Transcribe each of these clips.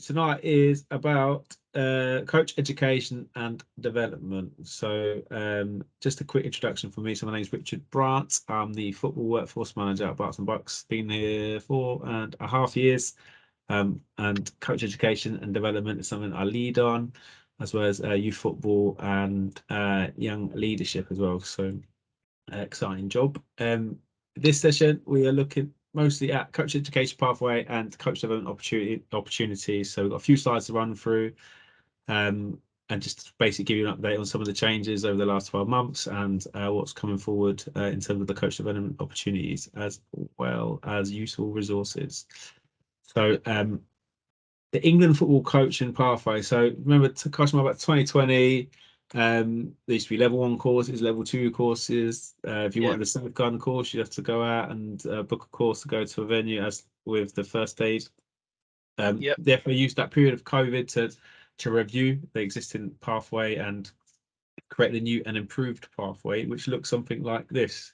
Tonight is about coach education and development. So just a quick introduction for me. So my name is Richard Brandt. I'm the football workforce manager at Berks. Been here 4.5 years. And coach education and development is something I lead on, as well as youth football and young leadership as well. So exciting job. This session we are looking mostly at coach education pathway and coach development opportunities. So we've got a few slides to run through, and just basically give you an update on some of the changes over the last 12 months and what's coming forward in terms of the coach development opportunities, as well as useful resources. So the England football coaching pathway. So remember, to coach about 2020. There used to be level 1 courses, level 2 courses. If you wanted a safeguarding course, you'd have to go out and book a course to go to a venue, as with the first aid. Therefore, used that period of COVID to review the existing pathway and create a new and improved pathway, which looks something like this.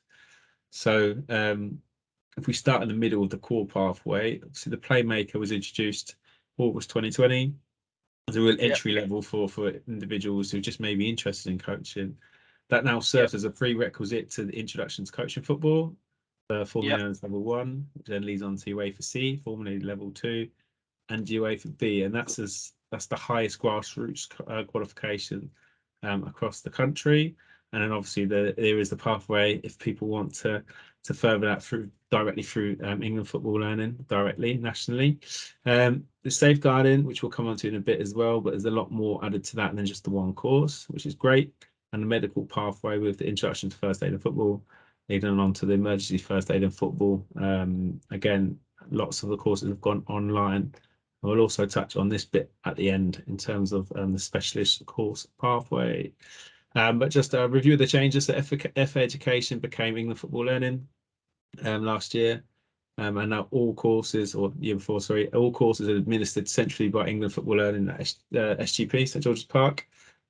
So if we start in the middle of the core pathway, obviously the Playmaker was introduced August 2020. As a real entry level for individuals who just may be interested in coaching. That now serves as a prerequisite to the introduction to coaching football, formerly known as level 1, which then leads on to UEFA C, formerly level 2, and UEFA B, and that's the highest grassroots qualification across the country. And then obviously there is the pathway if people want to further that directly through England football learning directly nationally. The safeguarding, which we'll come on to in a bit as well, but there's a lot more added to that than just the one course, which is great. And the medical pathway with the introduction to first aid in football, leading on to the emergency first aid in football. Again, lots of the courses have gone online. We'll also touch on this bit at the end in terms of the specialist course pathway. But just a review of the changes. So FA Education became England Football Learning last year. And now all courses, or year before, sorry, all courses are administered centrally by England Football Learning at SGP, St George's Park.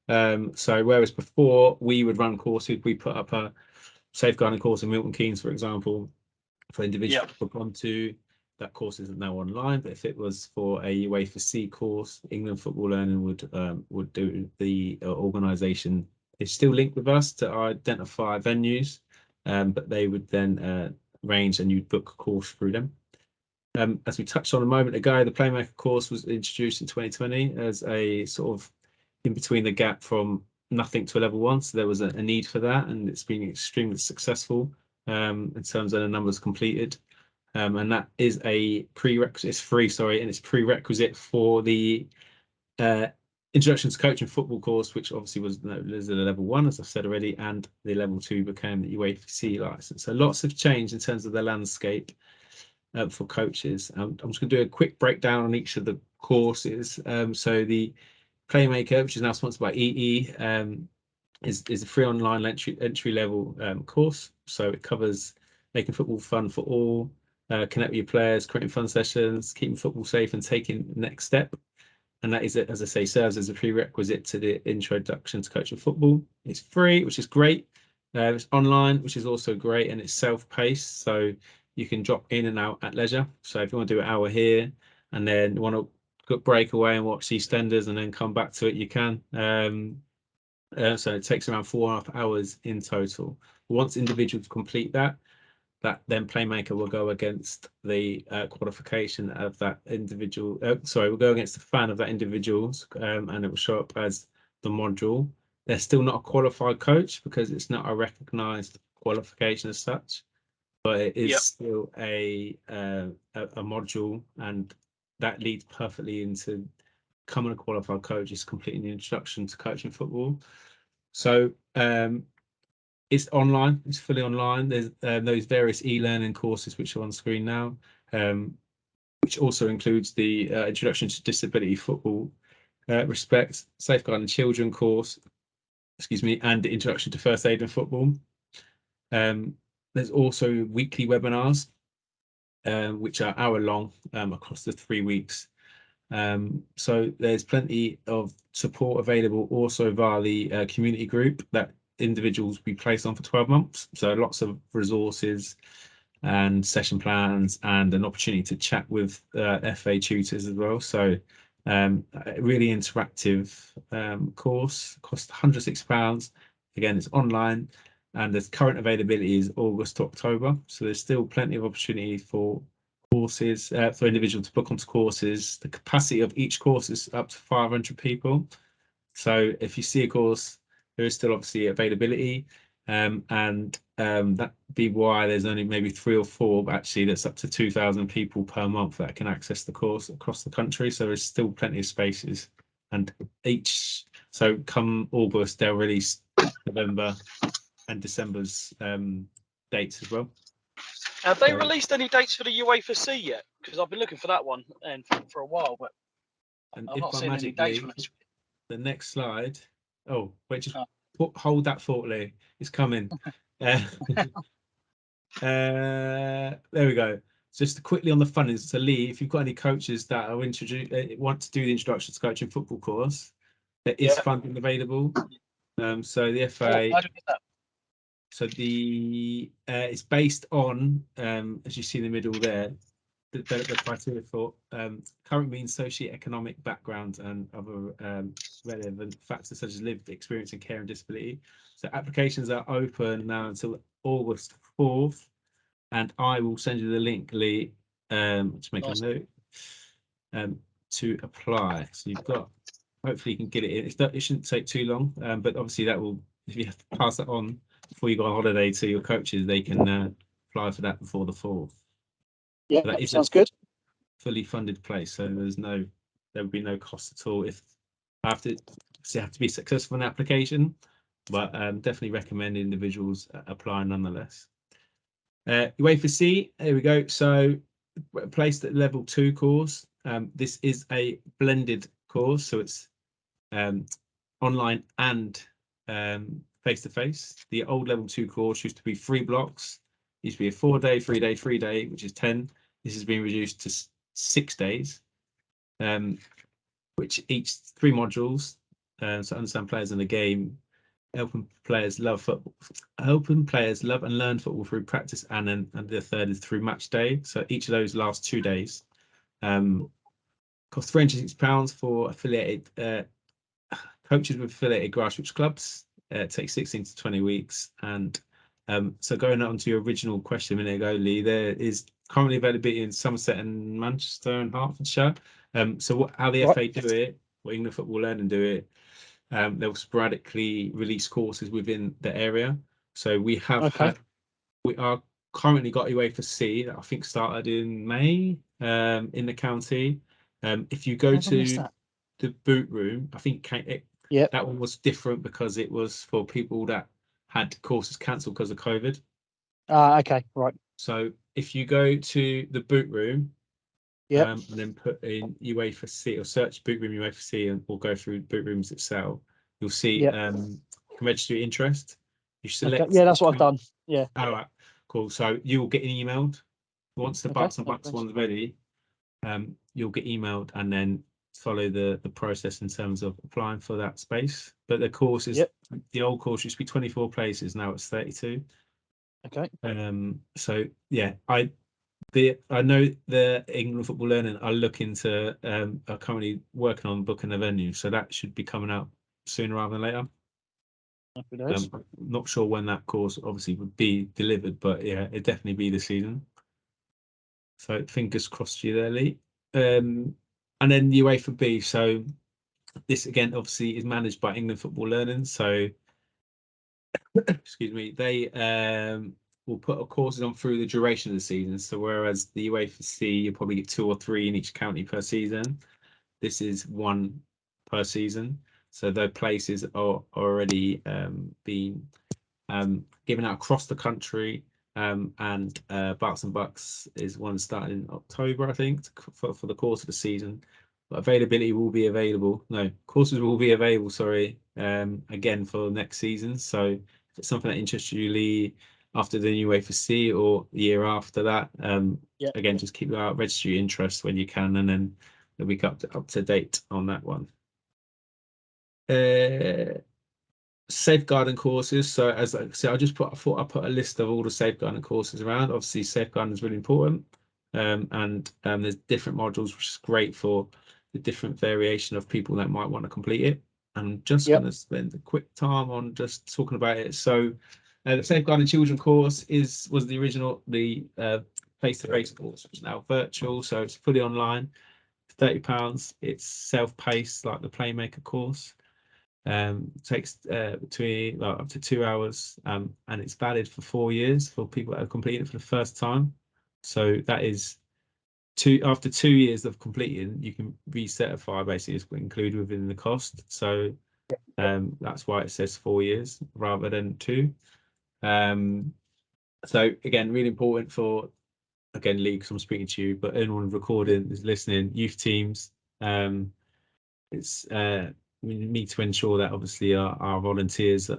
So whereas before we would run courses, we put up a safeguarding course in Milton Keynes, for example, for individuals to book onto. That course isn't now online, but if it was for a UEFA C course, England Football Learning would do the organisation. It's still linked with us to identify venues, but they would then arrange and you'd book a course through them. As we touched on a moment ago, the Playmaker course was introduced in 2020 as a sort of in between the gap from nothing to a level 1. So there was a need for that, and it's been extremely successful in terms of the numbers completed. And that is a prerequisite. It's free, sorry, and it's prerequisite for the Introduction to Coaching Football course, which obviously was a level 1, as I've said already, and the level 2 became the UEFA C license. So lots of change in terms of the landscape for coaches. I'm just going to do a quick breakdown on each of the courses. So the Playmaker, which is now sponsored by EE, is a free online entry level course. So it covers making football fun for all, connect with your players, creating fun sessions, keeping football safe, and taking the next step. And that is, as I say, serves as a prerequisite to the introduction to coaching football. It's free, which is great. It's online, which is also great, and it's self-paced, so you can drop in and out at leisure. So if you want to do an hour here and then you want to break away and watch EastEnders and then come back to it, you can. So it takes around 4.5 hours in total. Once individuals complete that then Playmaker will go against the qualification of that individual. We'll go against the fan of that individual's, and it will show up as the module. They're still not a qualified coach because it's not a recognised qualification as such, but it is still a module, and that leads perfectly into becoming a qualified coach, is completing the introduction to coaching football. So it's online, it's fully online. There's those various e-learning courses which are on screen now, which also includes the Introduction to Disability Football, Respect, Safeguarding Children course, and the Introduction to First Aid in Football. There's also weekly webinars, which are hour-long across the 3 weeks. So there's plenty of support available also via the community group that individuals be placed on for 12 months. So lots of resources and session plans and an opportunity to chat with FA tutors as well. So A really interactive course, cost £106. Again, it's online, and the current availability is August to October. So there's still plenty of opportunity for courses, for individuals to book onto courses. The capacity of each course is up to 500 people. So if you see a course, there is still obviously availability. And that be why there's only maybe 3 or 4, but actually that's up to 2,000 people per month that can access the course across the country. So there's still plenty of spaces. And so come August, they'll release November and December's dates as well. Have they released any dates for the UEFA C yet? Because I've been looking for that one and for a while, but And I've if not I seen any dates for magically, the next slide. Oh, wait, just hold that thought, Lee. It's coming. There we go. Just quickly on the funding. So Lee, if you've got any coaches that are want to do the introduction to coaching football course, there is funding available. So the FA. So the it's based on, as you see in the middle there, the criteria for current means socio-economic background and other relevant factors such as lived experience in care and disability. So applications are open now until August 4th, and I will send you the link, Lee, to make a note to apply. So you've got, hopefully you can get it in. It shouldn't take too long, but obviously that will, if you have to pass that on before you go on holiday to your coaches, they can apply for that before the 4th. Yeah, so that sounds good. Fully funded place, so there would be no cost at all. If I have to be successful in the application, but definitely recommend individuals apply nonetheless. UEFA C, there we go. So placed at level 2 course. This is a blended course, so it's online and face-to-face. The old level 2 course used to be 3 blocks. It used to be a 4-day, 3-day, 3-day, which is 10. This has been reduced to 6 days, which each 3 modules. So understand players in the game, helping players love football, helping players love and learn football through practice, and the third is through match day. So each of those last 2 days. Cost £306 for affiliated coaches with affiliated grassroots clubs. It takes 16 to 20 weeks. And so going on to your original question a minute ago, Lee, there is currently availability in Somerset and Manchester and Hertfordshire. So how the FA do it, or England Football Learning do it, they'll sporadically release courses within the area. So we have we are currently got UEFA C that I think started in May in the county. If you go to the boot room, I think that one was different because it was for people that had courses cancelled because of COVID. Okay, right. So if you go to the boot room, and then put in UEFA C or search boot room UEFA C, or go through boot rooms itself, you'll see register your interest. You select. Okay. Yeah, that's what I've done. Yeah. All right, cool. So you will get emailed once the Berks and Bucks one's ready. You'll get emailed and then follow the process in terms of applying for that space. But the course is the old course used to be 24 places, now it's 32. Okay. So yeah, I know the England Football Learning are looking to are currently working on booking a venue, so that should be coming out sooner rather than later. I'm not sure when that course obviously would be delivered, but yeah, it'd definitely be this season. So fingers crossed you there, Lee. And then UEFA B. So this again obviously is managed by England Football Learning. So excuse me, they will put courses on through the duration of the season. So whereas the UEFA C, you probably get 2 or 3 in each county per season, this is 1 per season. So the places are already being given out across the country. And Berks and Bucks is one starting in October, I think, for the course of the season. But availability will be available. No, courses will be available, sorry, again for next season. So if it's something that interests you, Lee, after the new UEFA C or the year after that, again, just keep out, register your interest when you can, and then we'll be up to date on that one. Safeguarding courses. So as I said, I thought I'd put a list of all the safeguarding courses around. Obviously, safeguarding is really important, and there's different modules, which is great for the different variation of people that might want to complete it. I'm just Yep. going to spend a quick time on just talking about it. So the Safeguarding Children course was the original, the face-to-face course, which is now virtual, so it's fully online. £30. It's self-paced, like the Playmaker course. Takes between up to 2 hours, and it's valid for 4 years for people that have completed it for the first time. So that is after 2 years of completing, you can recertify. Basically, it's included within the cost. So that's why it says 4 years rather than 2. So again, really important for, again, Lee, because I'm speaking to you, but anyone recording is listening, youth teams. It's we need to ensure that obviously our volunteers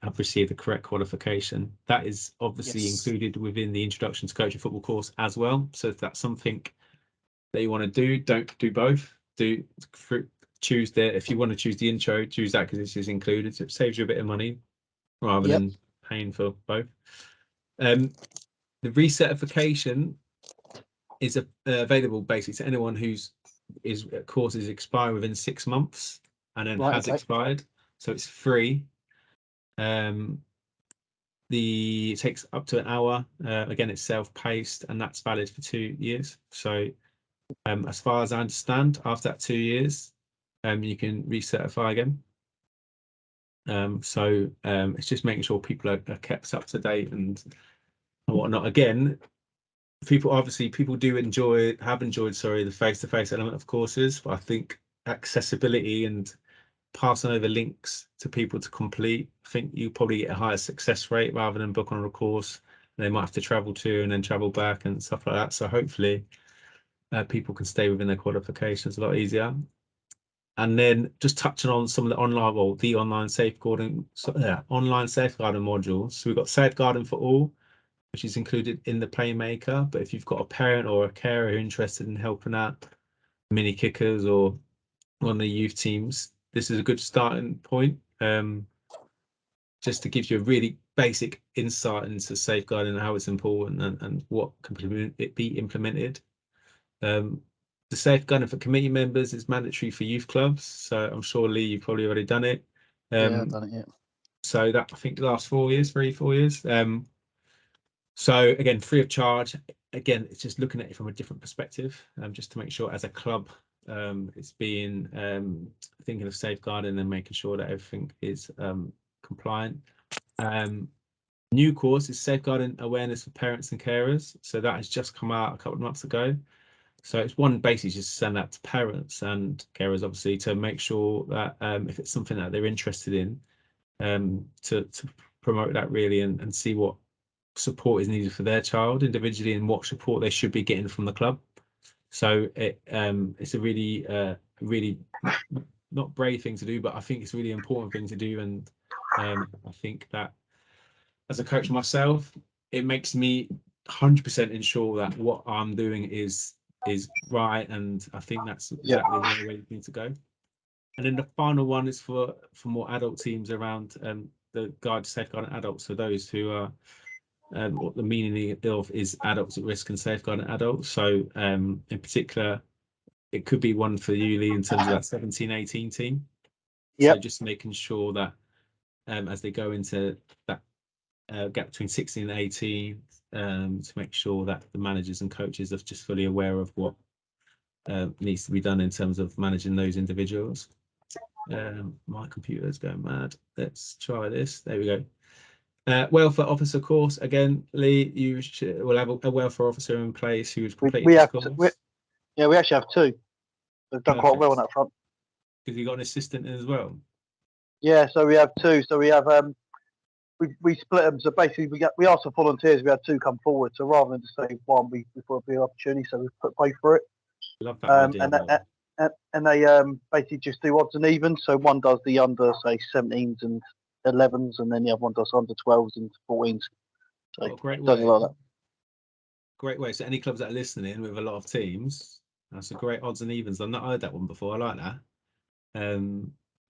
have received the correct qualification. That is obviously included within the Introduction to Coaching Football course as well. So if that's something that you want to do, don't do both. Choose if you want to choose the intro, choose that because this is included. So it saves you a bit of money rather than paying for both. The recertification is available basically to anyone whose courses expire within 6 months and then has expired. So it's free. It takes up to an hour. Again, it's self-paced and that's valid for 2 years. So as far as I understand, after that 2 years, you can recertify again. So it's just making sure people are kept up to date and whatnot. Again, people do have enjoyed the face-to-face element of courses, but I think accessibility and passing over links to people to complete, I think you probably get a higher success rate rather than book on a course they might have to travel to and then travel back and stuff like that. So hopefully people can stay within their qualifications a lot easier. And then just touching on some of the online safeguarding modules. So we've got Safeguarding for All, which is included in the Playmaker. But if you've got a parent or a carer who are interested in helping out mini kickers or one of the youth teams, this is a good starting point. Just to give you a really basic insight into safeguarding and how it's important and what can be implemented. The safeguarding for committee members is mandatory for youth clubs. So I'm sure, Lee, you've probably already done it. Yeah, I've done it, yeah. So that, I think, the last 4 years, 4 years. So again, free of charge. Again, it's just looking at it from a different perspective, just to make sure as a club, it's being thinking of safeguarding and making sure that everything is compliant. New course is Safeguarding Awareness for Parents and Carers. So that has just come out a couple of months ago. So it's one basically just to send that to parents and carers, obviously, to make sure that if it's something that they're interested in, to promote that really and see what support is needed for their child individually and what support they should be getting from the club. So it's a really not brave thing to do, but I think it's a really important thing to do. And I think that as a coach myself, it makes me 100% ensure that what I'm doing is right, and I think that's exactly the way you need to go. And then the final one is for more adult teams around the guide to safeguarding adults. So those who are what the meaning of is adults at risk and safeguarding adults. So in particular, it could be one for you, Lee, in terms of that 17-18 team. So just making sure that as they go into that gap between 16 and 18, to make sure that the managers and coaches are just fully aware of what needs to be done in terms of managing those individuals. My computer is going mad. Let's try this. There we go. Welfare officer course. Again, Lee, you will have a welfare officer in place who has completed this course. We actually have 2. They've done quite well on that front. Because you got an assistant in as well. Yeah, so we have 2. So we have we split them. So basically, we asked for volunteers. We had 2 come forward. So rather than just say one, we thought it'd be an opportunity. So we put both for it. Love that idea. And they basically just do odds and evens. So one does the under, say, 17s and 11s, and then the other one does under 12s and 14s. So great does way. a lot of that. Great way. So any clubs that are listening with a lot of teams, that's a great odds and evens. I've not heard that one before. I like that.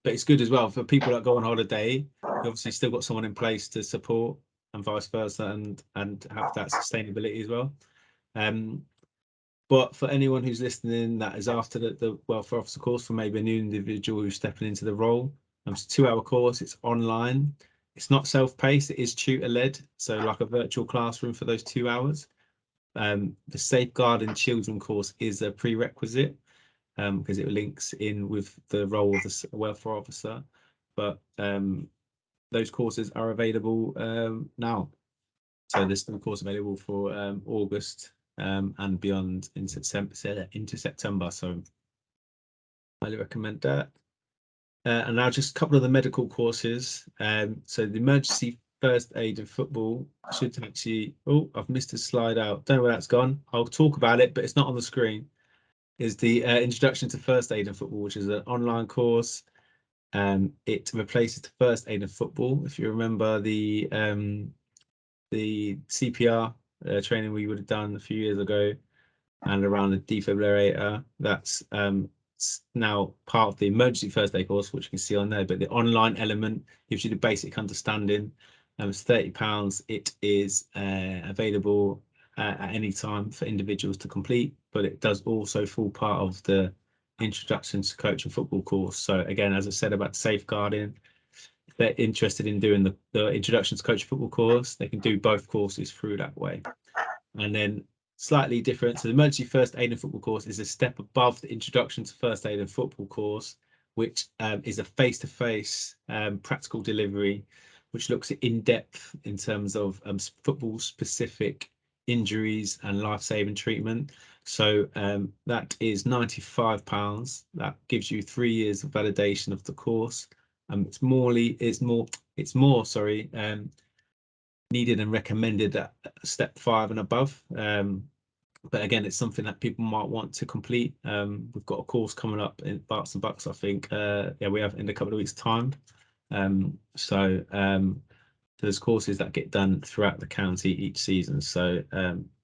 But it's good as well for people that go on holiday. You obviously still got someone in place to support, and vice versa, and have that sustainability as well. But for anyone who's listening that is after the welfare officer course, for maybe a new individual who's stepping into the role, it's a 2-hour course. It's online. It's not self-paced. It is tutor-led, so like a virtual classroom for those 2 hours. The safeguarding children course is a prerequisite because it links in with the role of the welfare officer. But those courses are available now. So there's still a course available for August and beyond into September. So highly recommend that. And now just a couple of the medical courses. So the emergency first aid in football should actually, oh, I've missed a slide out. Don't know where that's gone. I'll talk about it, but it's not on the screen. Is the introduction to first aid in football, which is an online course. It replaces the first aid in football. If you remember the CPR training we would have done a few years ago, and around the defibrillator, that's now part of the emergency first aid course, which you can see on there. But the online element gives you the basic understanding. It's £30. It is available at any time for individuals to complete, but it does also fall part of the introduction to coaching football course. So again, as I said about safeguarding, if they're interested in doing the introduction to coaching football course, they can do both courses through that way. And then slightly different, so the emergency first aid and football course is a step above the introduction to first aid and football course, which is a face-to-face practical delivery, which looks at in-depth in terms of football specific injuries and life-saving treatment. So that is £95. That gives you 3 years of validation of the course. It's more needed and recommended at step 5 and above. But again, it's something that people might want to complete. We've got a course coming up in Berks and Bucks, I think. Yeah, we have in a couple of weeks' time. So there's courses that get done throughout the county each season. So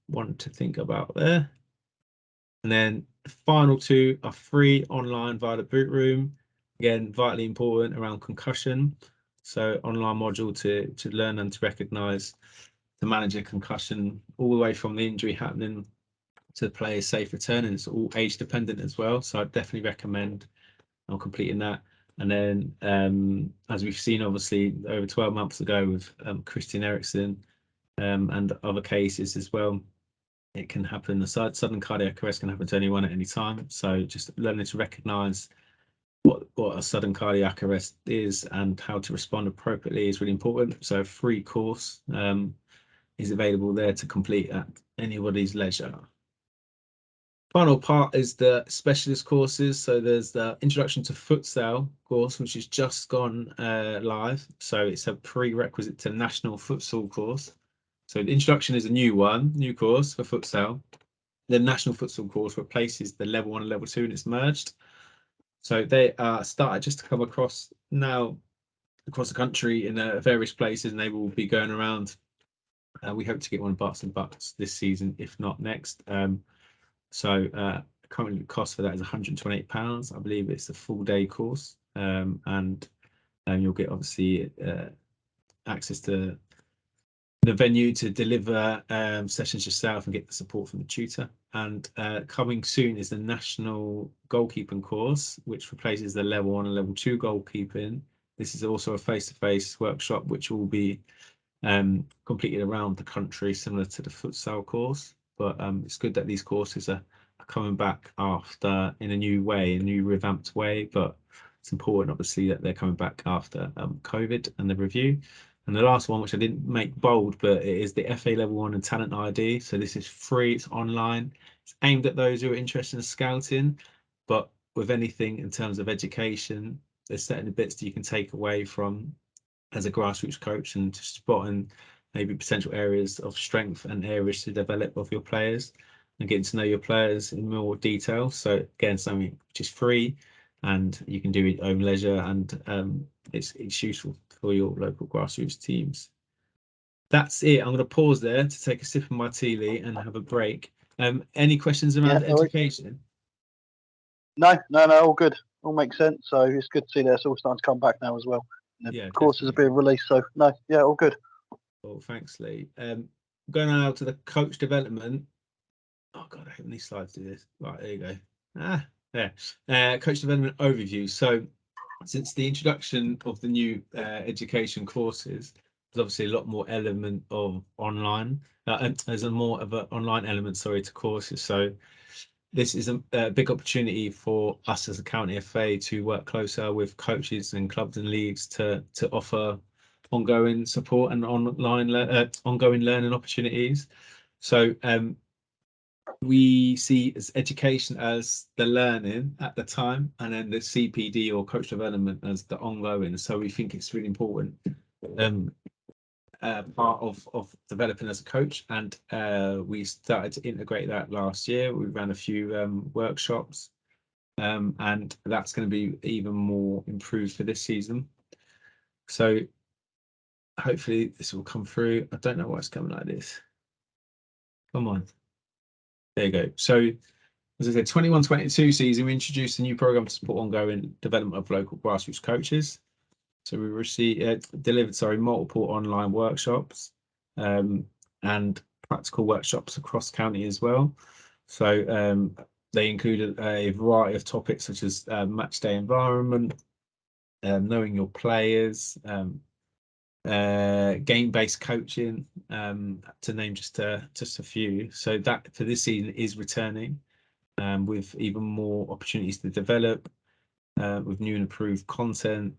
one to think about there. And then the final 2 are free online via the boot room. Again, vitally important around concussion. So online module to learn and to recognise, to manage a concussion all the way from the injury happening to the player's safe return, and it's all age dependent as well. So I'd definitely recommend completing that. And then as we've seen obviously over 12 months ago with Christian Eriksen and other cases as well, it can happen. The sudden cardiac arrest can happen to anyone at any time. So just learning to recognise what a sudden cardiac arrest is and how to respond appropriately is really important. So a free course is available there to complete at anybody's leisure. Final part is the specialist courses. So there's the introduction to futsal course, which has just gone live. So it's a prerequisite to national futsal course. So the introduction is a new course for futsal. The national futsal course replaces the level 1 and level 2, and it's merged. So they started just to come across now across the country in various places, and they will be going around. We hope to get one of Berks and Bucks this season, if not next. So currently the cost for that is £128. I believe it's a full day course, and you'll get obviously access to the venue to deliver sessions yourself and get the support from the tutor. And coming soon is the national goalkeeping course, which replaces the level 1 and level 2 goalkeeping. This is also a face-to-face workshop which will be completed around the country, similar to the futsal course. But it's good that these courses are coming back after in a new way, a new revamped way. But it's important, obviously, that they're coming back after COVID and the review. And the last one, which I didn't make bold, but it is the FA Level 1 and Talent ID. So this is free, it's online. It's aimed at those who are interested in scouting. But with anything in terms of education, there's certain bits that you can take away from as a grassroots coach and to spotting maybe potential areas of strength and areas to develop of your players and getting to know your players in more detail. So again, something which is free and you can do it at own leisure, and it's useful for your local grassroots teams. That's it. I'm going to pause there to take a sip of my tea, Lee, and have a break. Any questions around education? No, all good. All makes sense. So it's good to see that it's all starting to come back now as well. The courses are being released. So no, yeah, all good. Well, thanks, Lee. Going now to the coach development. Oh God, I hate when these slides do this. Right, there you go. There. Coach development overview. So since the introduction of the new education courses, there's obviously a lot more element of online. And there's a more of an online element, sorry, to courses. So this is a big opportunity for us as a county FA to work closer with coaches and clubs and leagues to offer ongoing support and ongoing learning opportunities. So we see as education as the learning at the time, and then the CPD or coach development as the ongoing. So we think it's really important part of developing as a coach, and we started to integrate that last year. We ran a few workshops, and that's going to be even more improved for this season. So hopefully this will come through. I don't know why it's coming like this. Come on. There you go. So as I said, 21-22 season, we introduced a new program to support ongoing development of local grassroots coaches. So we delivered multiple online workshops and practical workshops across county as well. So they included a variety of topics such as match day environment, knowing your players, game-based coaching, to name just a few. So that for this season is returning with even more opportunities to develop with new and improved content.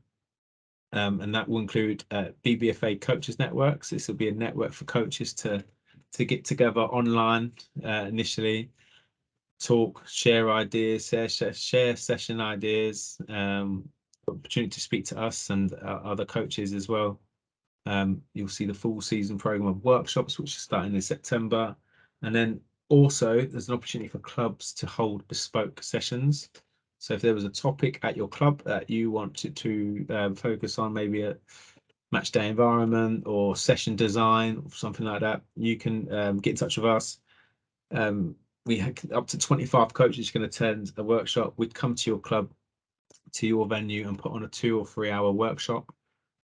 And that will include BBFA coaches networks. This will be a network for coaches to get together online initially, talk, share ideas, share session ideas, opportunity to speak to us and other coaches as well. You'll see the full season program of workshops, which is starting in September. And then also there's an opportunity for clubs to hold bespoke sessions. So if there was a topic at your club that you wanted to focus on, maybe a match day environment or session design or something like that, you can get in touch with us. We had up to 25 coaches can attend a workshop. We'd come to your club, to your venue, and put on a 2 or 3 hour workshop.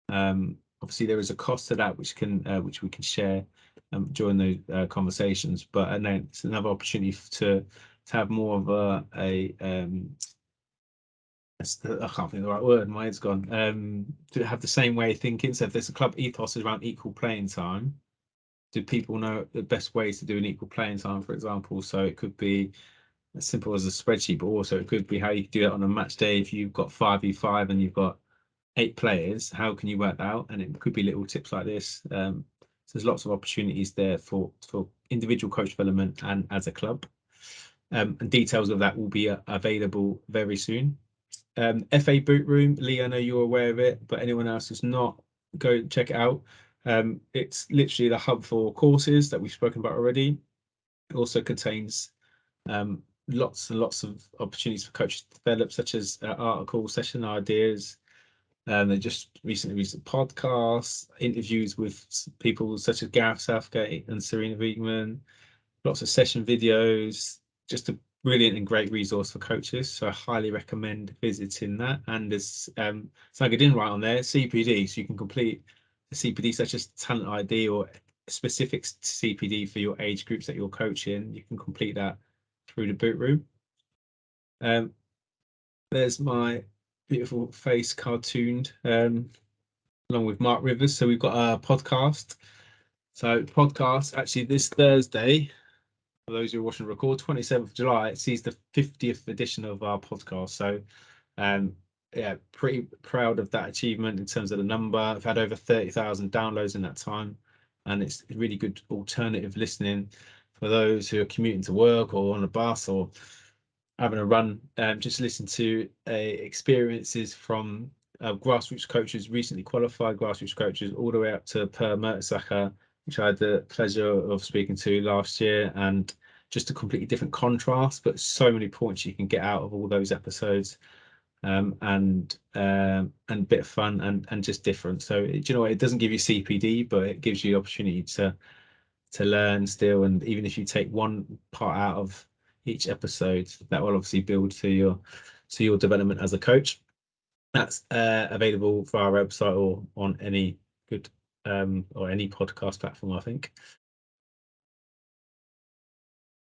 Obviously there is a cost to that which we can share during the conversations, but and then it's another opportunity to have more of I can't think of the right word, my head's gone. To have the same way of thinking. So if there's a club ethos around equal playing time, do people know the best ways to do an equal playing time, for example? So it could be as simple as a spreadsheet, but also it could be how you do that on a match day. If you've got 5v5 and you've got 8 players, how can you work that out? And it could be little tips like this. So there's lots of opportunities there for individual coach development and as a club. And details of that will be available very soon. FA Boot Room, Lee, I know you're aware of it, but anyone else who's not, go check it out. It's literally the hub for courses that we've spoken about already. It also contains lots and lots of opportunities for coaches to develop, such as article session ideas. They just recently released podcasts, interviews with people such as Gareth Southgate and Serena Wiegman, lots of session videos, just a brilliant and great resource for coaches. So I highly recommend visiting that. And there's something I didn't write on there, CPD, so you can complete the CPD such as talent ID or specific CPD for your age groups that you're coaching. You can complete that through the boot room. There's my beautiful face cartooned along with Mark Rivers. So we've got a podcast. So podcast actually this Thursday, for those who are watching the record, 27th of July, it sees the 50th edition of our podcast. So yeah, pretty proud of that achievement in terms of the number. I've had over 30,000 downloads in that time, and it's really good alternative listening for those who are commuting to work or on a bus or having a run. Just listen to experiences from grassroots coaches, recently qualified grassroots coaches, all the way up to Per Mertesacker, which I had the pleasure of speaking to last year, and just a completely different contrast, but so many points you can get out of all those episodes, and a bit of fun and just different. So do you know what, it doesn't give you CPD, but it gives you the opportunity to learn still, and even if you take one part out of each episode, that will obviously build to your development as a coach. That's available for our website or on any good or any podcast platform, I think.